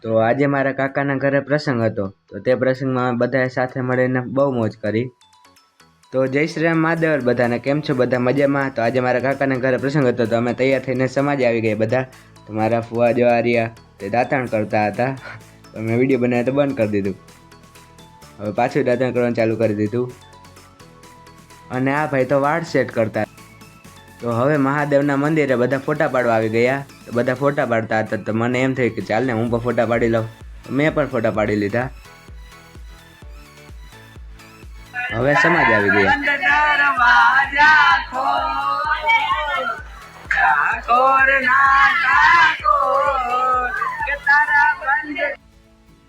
તો આજે મારા કાકાના ઘરે પ્રસંગ હતો, તો તે પ્રસંગમાં બધાએ સાથે મળીને બહુ મોજ કરી। તો જય શ્રી રામ મહાદેવ બધાને, કેમ છો બધા મજામાં? તો આજે મારા કાકાના ઘરે પ્રસંગ હતો, તો અમે તૈયાર થઈને સમાજ આવી ગયા બધા। તો મારા ફુવા જો આ રહ્યા તે દાંતણ કરતા હતા, તો મેં વિડીયો બનાવ્યો તો બંધ કરી દીધું, હવે પાછું દાંતણ કરવાનું ચાલુ કરી દીધું। અને આ ભાઈ તો વાળ સેટ કરતા। તો હવે મહાદેવના મંદિરે બધા ફોટા પાડવા આવી ગયા, તો બધા ફોટા પાડતા હતા, તો મને એમ થયું કે ચાલ ને હું પણ ફોટા પાડી લઉં, મેં પણ ફોટા પાડી લીધા। હવે સમાજ આવી ગયા।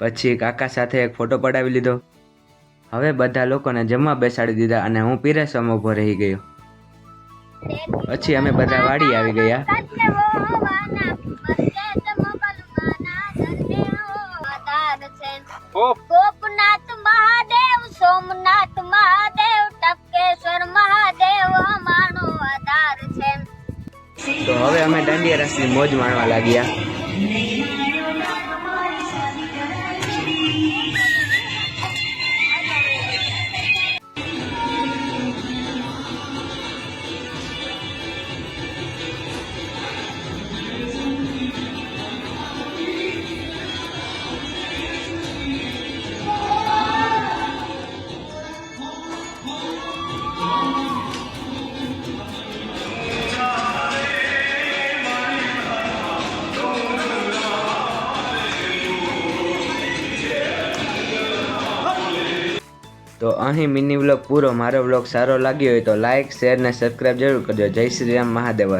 પછી કાકા સાથે એક ફોટો પડાવી લીધો। હવે બધા લોકોને જમવા બેસાડી દીધા અને હું પીરસવામાં ઊભો રહી ગયો। પછી અમે બધા વાડી આવી ગયા। ગોપનાથ મહાદેવ, સોમનાથ મહાદેવ, ટપકેશ્વર મહાદેવ અમારો આધાર છે। તો હવે અમે દાંડિયા રાસની મોજ માણવા લાગ્યા। તો અહીં મિની વ્લોગ પૂરો। મારો વ્લોગ સારો લાગ્યો હોય તો લાઇક, શેર ને સબસ્ક્રાઈબ જરૂર કરજો। જય શ્રી રામ મહાદેવ।